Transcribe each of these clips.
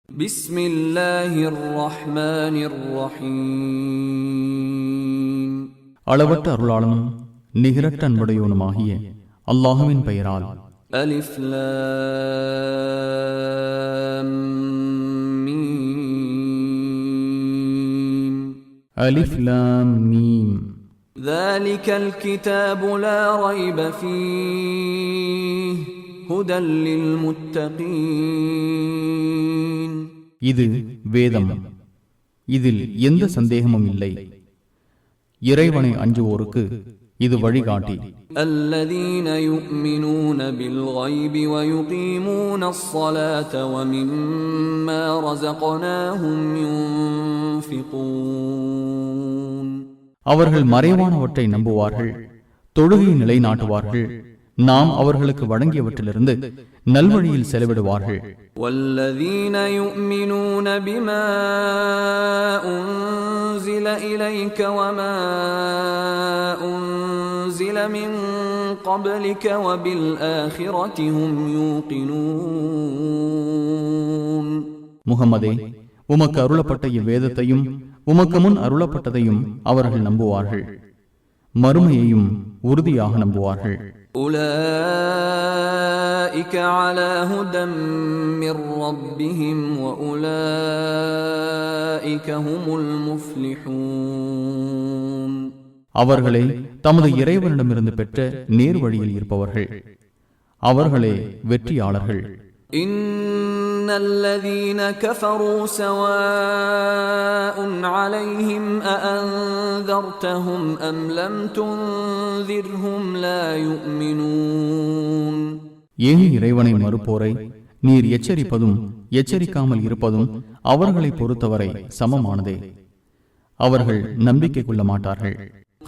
பிஸ்மில்லாஹிர் ரஹ்மானிர் ரஹீம். அளவற்ற அருளாளனும் நிகரற்ற அன்புடையவனுமாகிய அல்லாஹுவின் பெயரால். அலிஃப் லாம் மீம். அலிஃப் லாம் மீம். ذلك الكتاب لا ريب فيه هدى للمتقين. இது வேதம், இதில் எந்த சந்தேகமும் இல்லை. இறைவனை அஞ்சுவோருக்கு இது வழிகாட்டி. الذين يؤمنون بالغيب ويقيمون الصلاة ومما رزقناهم ينفقون. அவர்கள் மறைவானவற்றை நம்புவார்கள், தொழுகையை நிலைநாட்டுவார்கள், நாம் அவர்களுக்கு வழங்கியவற்றிலிருந்து நல்வழியில் செலவிடுவார்கள். والذين يؤمنون بما أنزل إليك وما أنزل من قبلك وبالآخرة هم يوقنون. முஹம்மதே, உமக்கு அருளப்பட்ட இவ்வேதத்தையும் உமக்கு முன் அருளப்பட்டதையும் அவர்கள் நம்புவார்கள், மறுமையையும் உறுதியாக நம்புவார்கள். أولئك على هدى من ربهم وأولئك هم المفلحون. அவர்களே தமது இறைவனிடமிருந்து பெற்ற நேர் வழியில் இருப்பவர்கள், அவர்களே வெற்றியாளர்கள். إن الذين كفروا سواء عليهم أأنذرتهم أم لم تنذرهم لا يؤمنون. ஏன் இறைவனை மறுப்போரை நீர் எச்சரிப்பதும் எச்சரிக்காமல் இருப்பதும் அவர்களை பொறுத்தவரை சமமானதே, அவர்கள் நம்பிக்கை கொள்ள மாட்டார்கள்.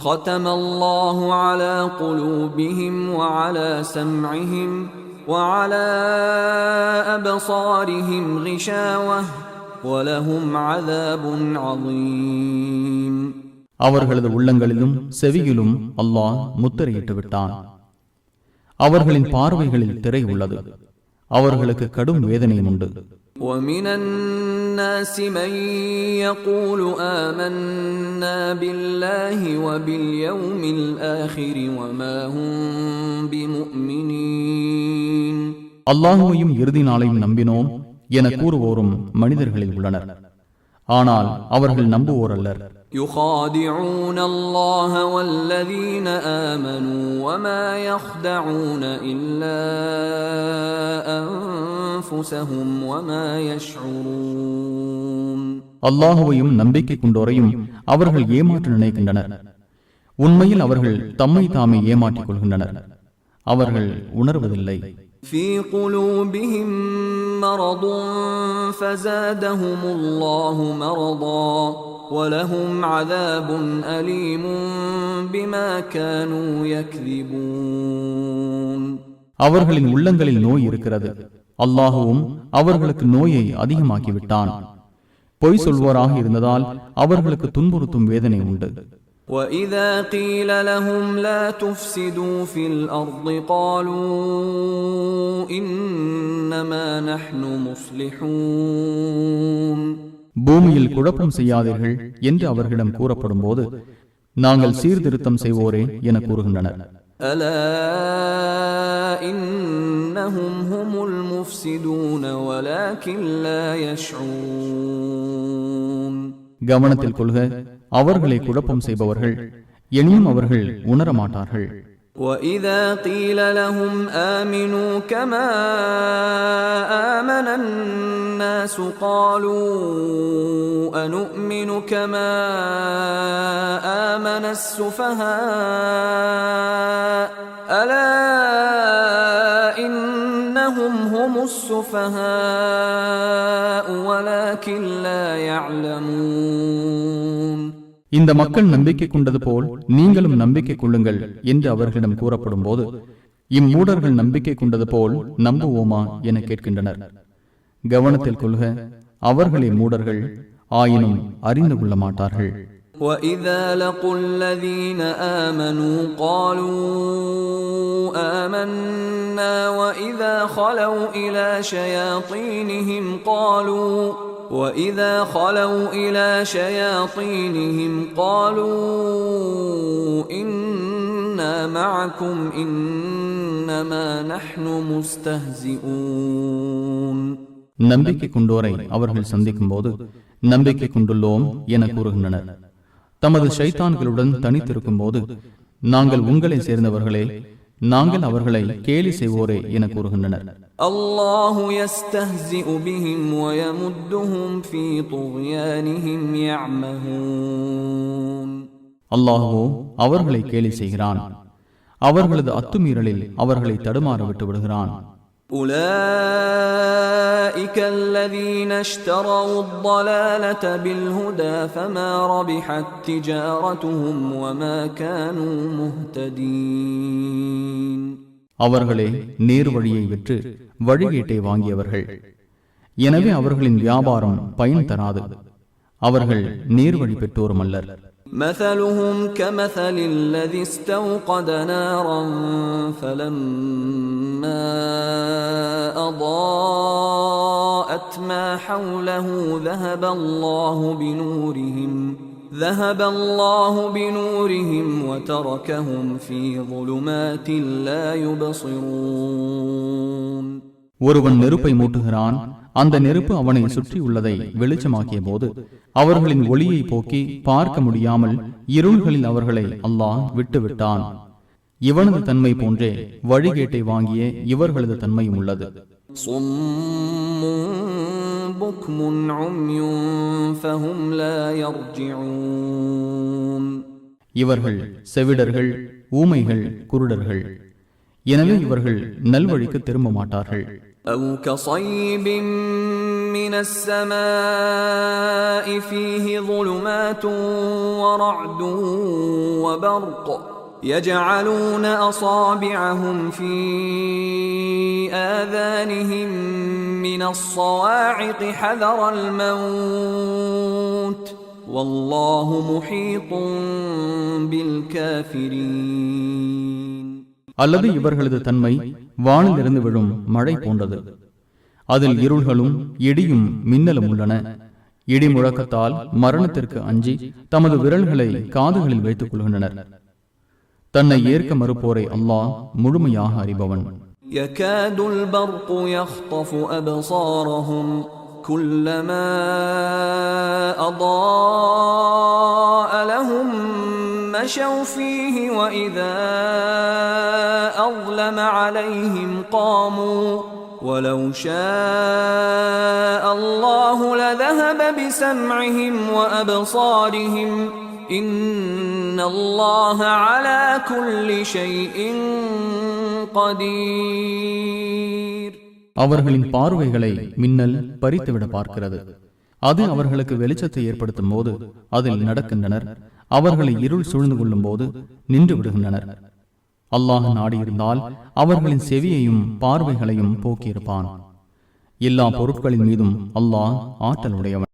ختم الله على قلوبهم وعلى سمعهم وعلى أبصارهم غشاوة ولهم عذاب عظيم. அவர்களது உள்ளங்களிலும் செவியிலும் அல்லாஹ் முத்திரையிட்டு விட்டான். அவர்களின் பார்வைகளில் திரை உள்ளது, அவர்களுக்கு கடும் வேதனையும் உண்டு. ومن الناس من يقول آمنا بالله وباليوم الآخر وما هم بمؤمنين. அல்லாஹுவையும் இறுதி நாளையும் நம்பினோம் என கூறுவோரும் மனிதர்களில் உள்ளனர், ஆனால் அவர்கள் நம்புவோர் அல்லர். يخادعون الله والذين آمنوا وما يخدعون إلا أنفسهم وما يشعرون. அல்லாஹுவையும் நம்பிக்கை கொண்டோரையும் அவர்கள் ஏமாற்ற நினைக்கின்றனர், உண்மையில் அவர்கள் தம்மை தாமே ஏமாற்றிக் கொள்கின்றனர், அவர்கள் உணர்வதில்லை. في قلوبهم مرض فزادهم الله مرضا ولهم عذاب أليم بما كانوا يكذبون. அவர்களின் உள்ளங்களில் நோய் இருக்கிறது, அல்லாஹுவும் அவர்களுக்கு நோயை அதிகமாக்கிவிட்டான். பொய் சொல்வோராக இருந்ததால் அவர்களுக்கு துன்புறுத்தும் வேதனை உண்டு. وَإِذَا قِيلَ لَهُمْ لَا تُفْسِدُوا فِي الْأَرْضِ قَالُوا إِنَّمَا نَحْنُ مُصْلِحُونَ. பூமியில் குழப்பம் செய்யாதீர்கள் என்று அவர்களிடம் கூறப்படும் போது நாங்கள் சீர்திருத்தம் செய்வோரே என கூறுகின்றனர். أَلَا إِنَّهُمْ هُمُ الْمُفْسِدُونَ وَلَكِنْ لَا يَشْعُرُونَ. கவனத்தில் கொள்க, அவர்களை குழப்பம் செய்பவர்கள், எனினும் அவர்கள் உணரமாட்டார்கள். وَإِذَا قِيلَ لَهُمْ آمِنُوا كَمَا آمَنَ النَّاسُ قَالُوا أَنُؤْمِنُ كَمَا آمَنَ السُّفَهَاءُ أَلَا إِنَّهُمْ هُمُ السُّفَهَاءُ وَلَكِنْ لَا يَعْلَمُونَ. இந்த மக்கள் நம்பிக்கை கொண்டது போல் நீங்களும் நம்பிக்கை கொள்ளுங்கள் என்று அவர்களிடம் கூறப்படும் போது இம்மூடர்கள் நம்பிக்கை கொண்டது போல் நம்புவோமா என கேட்கின்றனர். கவனத்தில் கொள்க, அவர்களே மூடர்கள், ஆயினும் அறிந்து கொள்ள மாட்டார்கள். وَإِذَا لَقُوا الَّذِينَ آمَنُوا قَالُوا آمَنَّا وَإِذَا خَلَوْا إِلَى شَيَاطِينِهِمْ قَالُوا إِنَّا مَعَكُمْ إِنَّمَا نَحْنُ مُسْتَهْزِئُونَ. நம்பிக்கை கொண்டோரை அவர்கள் சந்திக்கும் போது நம்பிக்கை கொண்டுள்ளோம் என கூறுகின்றனர். தமது ஷைத்தான்களுடன் தனித்திருக்கும் போது நாங்கள் உங்களை சேர்ந்தவர்களே, நாங்கள் அவர்களை கேலி செய்வோரே என கூறுகின்றனர். அல்லாஹு யஸ்தஹ்ஸிஉ பிஹிம் வ யமுத்துஹும் ஃபீ துக்யானிஹிம் யஅமஹூன். அல்லாஹ்வோ அவர்களை கேலி செய்கிறான், அவர்களது அத்துமீறலில் அவர்களை தடுமாற விட்டு விடுகிறான். أولئك الذين اشتروا الضلالة بالهدى فما ربحت تجارتهم وما كانوا مهتدين. அவர்களே நேர் வழியை விற்று வழிகேட்டை வாங்கியவர்கள், எனவே அவர்களின் வியாபாரம் பயன் தராது, அவர்கள் நேர் வழி பெற்றோரும் அல்லர். مثلهم كمثل الذي استوقد نارا فلما أضاءت ما حوله ذهب الله بنورهم وتركهم في ظلمات لا يبصرون. ஒருவன் நெருப்பை மூட்டுகிறான், அந்த நெருப்பு அவனை சுற்றியுள்ளதை வெளிச்சமாக்கிய போது அவர்களின் ஒளியை போக்கி பார்க்க முடியாமல் இருள்களில் அவர்களை அல்லாஹ் விட்டுவிட்டான். இவனது தன்மை போன்றே வழிகேட்டை வாங்கிய இவர்களது தன்மையும் உள்ளது. இவர்கள் செவிடர்கள், ஊமைகள், குருடர்கள், எனவே இவர்கள் நல்வழிக்கு திரும்ப மாட்டார்கள். أو كصيب من السماء فيه ظلمات ورعد وبرق يجعلون أصابعهم في آذانهم من الصواعق حذر الموت والله محيط بالكافرين. அல்லது இவர்களது தன்மை வானிலிருந்து விழும் மழை போன்றது, அதில் இருள்களும் இடியும் மின்னலும் உள்ளன. இடி முழக்கத்தால் மரணத்திற்கு அஞ்சி தமது விரல்களை காதுகளில் வைத்துக் கொள்கின்றனர். தன்னை ஏற்க மறுப்போரை அல்லாஹ் முழுமையாக அறிபவன். يكاد البرق يخطف أبصارهم كلما أضاء لهم مشوا فيه وإذا أظلم عليهم قاموا ولو شاء الله لذهب بسمعهم وأبصارهم إن الله على كل شيء قدير. அவர்களின் பார்வைகளை மின்னல் பறித்துவிட பார்க்கிறது. அது அவர்களுக்கு வெளிச்சத்தை ஏற்படுத்தும் போது அதில் நடக்கின்றனர், அவர்களை இருள் சூழ்ந்து கொள்ளும் போது நின்று விடுகின்றனர். அல்லாஹ் நாடியிருந்தால் அவர்களின் செவியையும் பார்வைகளையும் போக்கியிருப்பான். எல்லா பொருட்களின் மீதும் அல்லாஹ் ஆற்றலுடையவன்.